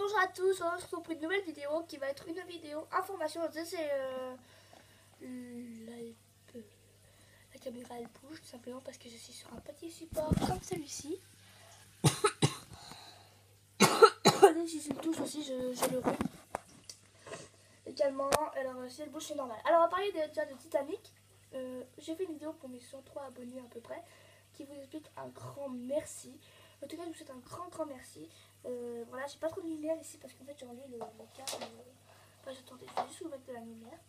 Bonjour à tous, on se retrouve pour une nouvelle vidéo qui va être une vidéo information. C'est la caméra elle bouge tout simplement parce que je suis sur un petit support comme celui-ci. Si je le touche aussi, je le rhume. Également, alors si elle bouge c'est normal. Alors on va parler déjà de Titanic. J'ai fait une vidéo pour mes 103 abonnés à peu près qui vous explique un grand merci. En tout cas, je vous souhaite un grand merci. Voilà, j'ai pas trop de lumière ici parce qu'en fait j'ai enlevé le câble. Enfin, j'attendais, je vais juste vous mettre de la lumière.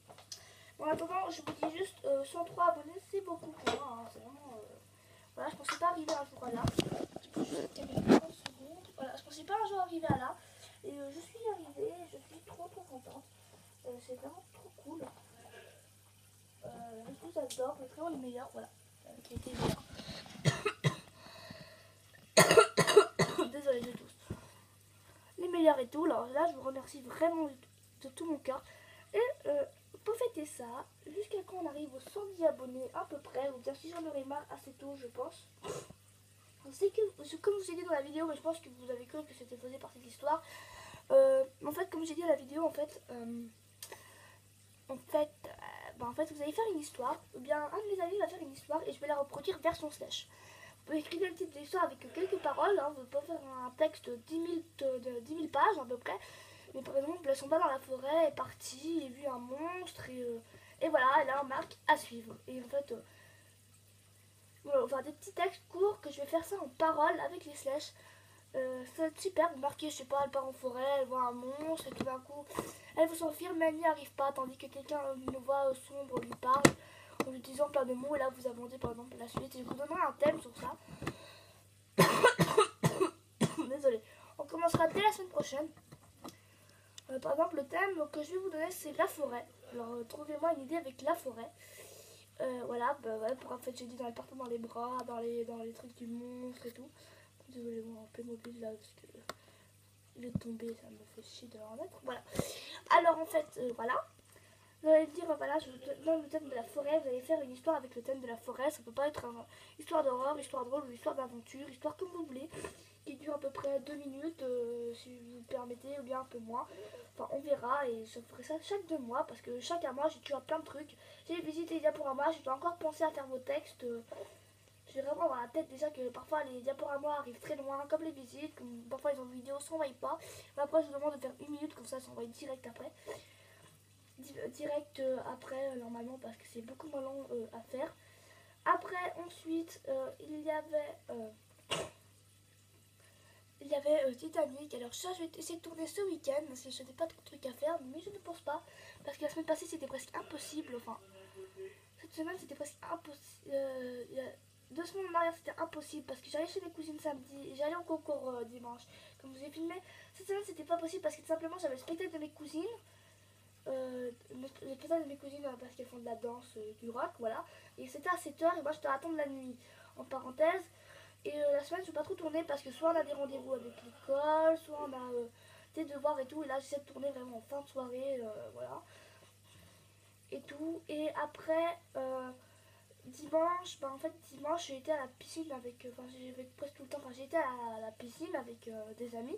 Bon, en attendant, je vous dis juste 103 abonnés, c'est beaucoup pour moi. Hein, c'est vraiment. Voilà, je pensais pas arriver un jour à là. Je peux juste caméra 30 secondes. Voilà, je pensais pas un jour arriver à là. Et je suis arrivée, je suis trop contente. C'est vraiment trop cool. Je vous adore, vous êtes vraiment les meilleurs. Voilà, qui était meilleur. Désolée de tous. Les meilleurs et tout. Alors là, je vous remercie vraiment de tout mon cœur. Et pour fêter ça, jusqu'à quand on arrive aux 110 abonnés à peu près, ou bien si j'en aurai marre assez tôt, je pense. C'est que, comme je vous ai dit dans la vidéo, mais je pense que vous avez cru que c'était faisait partie de l'histoire. En fait, comme j'ai dit dans la vidéo, en fait, vous allez faire une histoire, ou bien un de mes amis va faire une histoire et je vais la reproduire version slash. Vous pouvez écrire un titre de l'histoire avec quelques paroles, hein, vous pouvez faire un texte de 10 000 pages à peu près. Mais par exemple, son bas dans la forêt est parti, il a vu un monstre et voilà, elle a un marque à suivre. Et en fait, voilà, on va faire des petits textes courts que je vais faire ça en paroles avec les slash. Ça va être super, vous marquez, je sais pas, elle part en forêt, elle voit un monstre et tout d'un coup, elle veut s'enfuir mais elle n'y arrive pas, tandis que quelqu'un, une voix sombre lui parle en lui disant plein de mots et là vous abordez par exemple la suite et je vous donnerai un thème sur ça. Désolée. On commencera dès la semaine prochaine. Par exemple, le thème que je vais vous donner, c'est la forêt. Alors, trouvez-moi une idée avec la forêt. Voilà, ouais, pour en fait, j'ai dit dans les partout dans les bras, dans les trucs du monstre et tout. Désolé, moi, un peu mobile là, parce que il est tombé, ça me fait chier de en mettre. Voilà. Alors, en fait, voilà. Vous allez dire, voilà, je vous donne le thème de la forêt. Vous allez faire une histoire avec le thème de la forêt. Ça peut pas être une histoire d'horreur, histoire drôle ou histoire d'aventure, histoire comme vous voulez. Qui dure à peu près 2 minutes, si vous le permettez, ou bien un peu moins. Enfin, on verra et je ferai ça chaque 2 mois parce que chaque mois j'ai toujours plein de trucs. J'ai visité les diaporamas, je dois encore penser à faire vos textes. J'ai vraiment dans la tête déjà que parfois les diaporamas arrivent très loin, comme les visites, comme parfois les autres vidéos s'envoient pas. Mais après, je vous demande de faire 1 minute, comme ça s'envoie direct après. Direct après, normalement, parce que c'est beaucoup moins long à faire. Après, ensuite, il y avait Titanic. Alors ça, je vais essayer de tourner ce week-end parce que je n'ai pas trop de trucs à faire, mais je ne pense pas parce que la semaine passée c'était presque impossible. Enfin, cette semaine c'était presque impossible. Il y a 2 semaines en arrière c'était impossible parce que j'allais chez mes cousines samedi et j'allais en concours dimanche. Comme je vous ai filmé, cette semaine c'était pas possible parce que tout simplement j'avais le spectacle de mes cousines. Le spectacle de mes cousines parce qu'elles font de la danse, du rock, voilà. Et c'était à 7h et moi je te attends de la nuit. En parenthèse. Et la semaine, je ne peux pas trop tourner parce que soit on a des rendez-vous avec l'école, soit on a des devoirs et tout. Et là, j'essaie de tourner vraiment en fin de soirée, voilà. Et tout. Et après, dimanche, en fait, dimanche, j'ai été à la piscine avec. Enfin, j'ai presque tout le temps. Enfin, j'ai été à la piscine avec des amis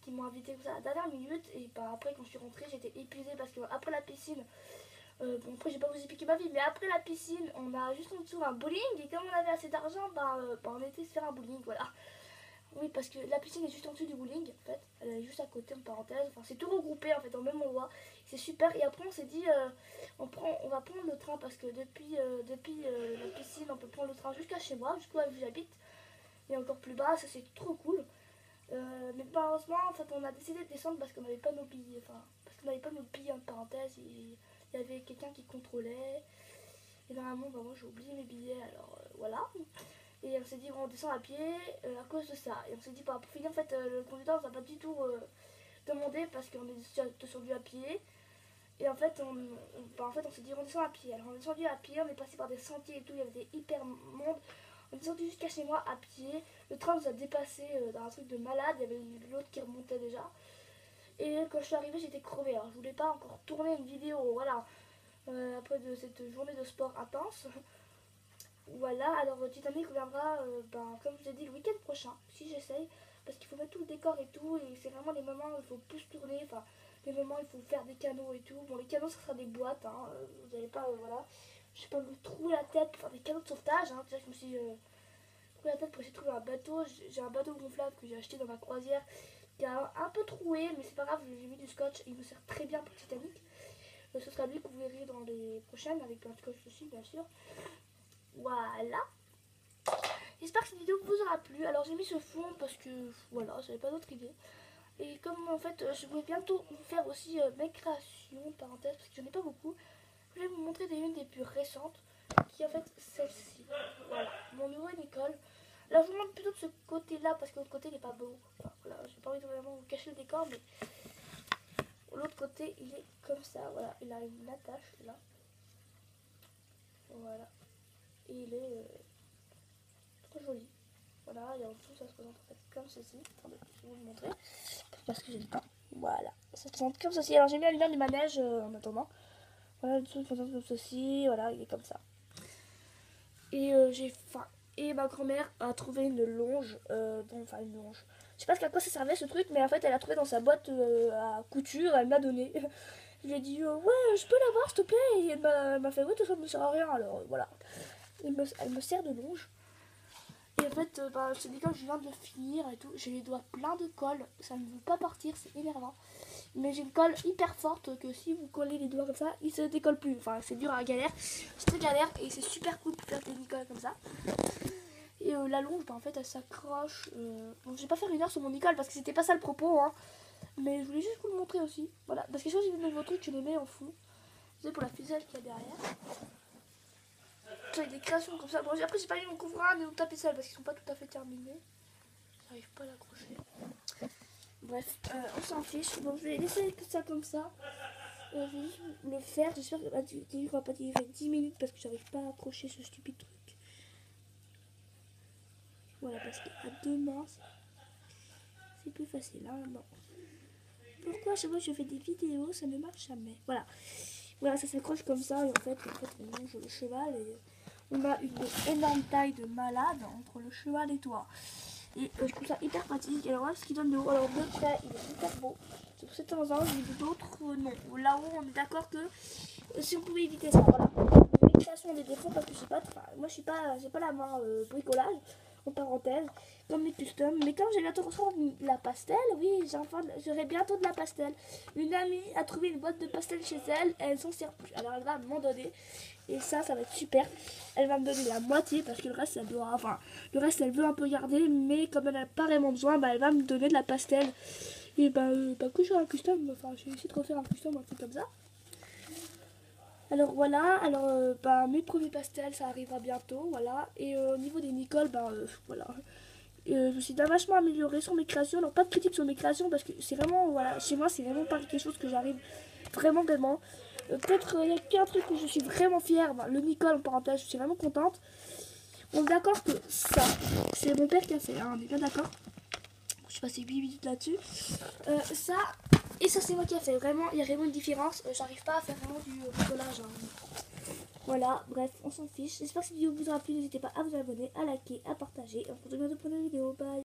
qui m'ont invité comme ça à la dernière minute. Et après, quand je suis rentrée, j'étais épuisée parce que après la piscine. Bon, après, j'ai pas vous expliquer ma vie, mais après la piscine, on a juste en dessous un bowling. Et comme on avait assez d'argent, on était se faire un bowling, voilà. Oui, parce que la piscine est juste en dessous du bowling, en fait. Elle est juste à côté, en parenthèse. Enfin, c'est tout regroupé, en fait, au même endroit. C'est super. Et après, on s'est dit, on va prendre le train parce que depuis la piscine, on peut prendre le train jusqu'à chez moi, jusqu'où j'habite. Et encore plus bas, ça c'est trop cool. Mais malheureusement, en fait, on a décidé de descendre parce qu'on n'avait pas nos billets. Enfin, parce qu'on n'avait pas nos billets, en parenthèse. Et il y avait quelqu'un qui contrôlait. Et normalement, moi j'ai oublié mes billets, alors voilà. Et on s'est dit, bon, on descend à pied à cause de ça. Et on s'est dit, pour finir, en fait, le conducteur ne nous a pas du tout demandé parce qu'on est descendu à pied. Et en fait, on s'est dit, on descend à pied. Alors on est descendu à pied, on est passé par des sentiers et tout, il y avait des hyper monde. On est descendu jusqu'à chez moi à pied. Le train nous a dépassé dans un truc de malade, il y avait l'autre qui remontait déjà. Et quand je suis arrivée, j'étais crevée. Alors je voulais pas encore tourner une vidéo, voilà. Après de cette journée de sport intense. Voilà, alors Titanic reviendra, comme je vous ai dit, le week-end prochain, si j'essaye. parce qu'il faut mettre tout le décor et tout, et c'est vraiment les moments où il faut plus tourner, enfin les moments où il faut faire des canaux et tout. Bon, les canaux ça sera des boîtes, hein, vous n'allez pas, voilà, je sais pas, me trouver la tête pour faire des canaux de sauvetage, hein. C'est-à-dire que je me suis trouvé la tête pour essayer de trouver un bateau. J'ai un bateau gonflable que j'ai acheté dans ma croisière qui a un peu troué, mais c'est pas grave, j'ai mis du scotch et il me sert très bien pour Titanic. Ce sera lui que vous verrez dans les prochaines avec plein de scotch aussi, bien sûr. Voilà. J'espère que cette vidéo vous aura plu. Alors j'ai mis ce fond parce que voilà, j'avais pas d'autre idée. Et comme en fait je voulais bientôt vous faire aussi mes créations, parenthèse, parce que j'en ai pas beaucoup. Je vais vous montrer une des plus récentes, qui est en fait celle-ci. Voilà, mon nouveau Nicole. Là je vous montre plutôt de ce côté-là parce que l'autre côté il n'est pas beau. Enfin, voilà, j'ai pas envie de vraiment vous cacher le décor, mais l'autre côté il est comme ça. Voilà, il a une attache là. Voilà. Et il est trop joli. Voilà, et en dessous ça se présente en fait comme ceci. Attendez, je vais vous le montrer. Parce que j'ai le temps. Voilà, ça se présente comme ceci. Alors j'ai mis la lumière du manège en attendant. Voilà, le dessous se présente comme ceci. Voilà, il est comme ça. Et j'ai faim. Et ma grand-mère a trouvé une longe. Enfin une longe. Je sais pas à quoi ça servait ce truc, mais en fait elle a trouvé dans sa boîte à couture. Elle m'a donné. Je lui ai dit ouais, je peux l'avoir s'il te plaît. Et elle m'a fait ouais, ça ne me sert à rien. Alors voilà. Elle me sert de longe. Et en fait, c'est des cols que je viens de finir et tout. J'ai les doigts pleins de colle. Ça ne veut pas partir, c'est énervant. Mais j'ai une colle hyper forte que si vous collez les doigts comme ça, il se décolle plus. Enfin, c'est dur à galère. C'est très galère et c'est super cool pour faire des Nicole comme ça. Et la longe, en fait, elle s'accroche. Bon, je vais pas faire une heure sur mon Nicole parce que c'était pas ça le propos. Hein. Mais je voulais juste vous le montrer aussi. Voilà. Parce que si j'ai des nouveaux trucs, je les mets en fond. C'est pour la ficelle qu'il y a derrière. Avec des créations comme ça. Bon, après, j'ai pas mis mon couvre-lit ni mon tapissel parce qu'ils sont pas tout à fait terminés. J'arrive pas à l'accrocher. Bref, on s'en fiche. Bon, je vais laisser ça comme ça. Je vais juste le faire. J'espère que la vidéo va pas durer 10 minutes parce que j'arrive pas à accrocher ce stupide truc. Voilà, parce qu'à deux mains, c'est plus facile. Hein, non. Pourquoi chaque fois que je fais des vidéos, ça ne marche jamais. Voilà. Voilà, ça s'accroche comme ça. Et en fait, on longe le cheval et on a une énorme taille de malade entre le cheval et toi. Et je trouve ça hyper pratique. Alors voilà ce qu'il donne de haut. Alors de près, il est hyper beau. C'est pour cette temps-là, d'autres non. Là-haut, on est d'accord que si on pouvait éviter ça, voilà. Les créations ont des défauts parce que je sais pas, moi je suis pas, j'ai pas la main bricolage, en parenthèse, comme les customs. Mais quand j'ai bientôt recevoir de la pastel, oui, j'aurai bientôt de la pastel. Une amie a trouvé une boîte de pastel chez elle, elle s'en sert plus. Alors elle va m'en donner. Et ça va être super. Elle va me donner la moitié parce que le reste, le reste, elle veut un peu garder. Mais comme elle n'a pas vraiment besoin, elle va me donner de la pastel. Et que je fais un custom. Enfin, je vais essayer de refaire un custom, un truc comme ça. Alors voilà. Alors, mes premiers pastels, ça arrivera bientôt. Voilà. Et au niveau des Nicole, voilà. Je me suis vachement améliorée sur mes créations. Alors, pas de critique sur mes créations parce que c'est vraiment, voilà, chez moi, c'est vraiment pas quelque chose que j'arrive vraiment. Peut-être il y a qu'un truc où je suis vraiment fière. Le Nicole en parenthèse, je suis vraiment contente. On est d'accord que ça, c'est mon père qui a fait. Hein, on est bien d'accord. Je suis passé 8 minutes là-dessus. Ça, et ça, c'est moi qui a fait. Vraiment, il y a vraiment une différence. J'arrive pas à faire vraiment du bricolage. Hein. Voilà, bref, on s'en fiche. J'espère que cette vidéo vous aura plu. N'hésitez pas à vous abonner, à liker, à partager. Et on se retrouve bientôt pour une vidéo. Bye.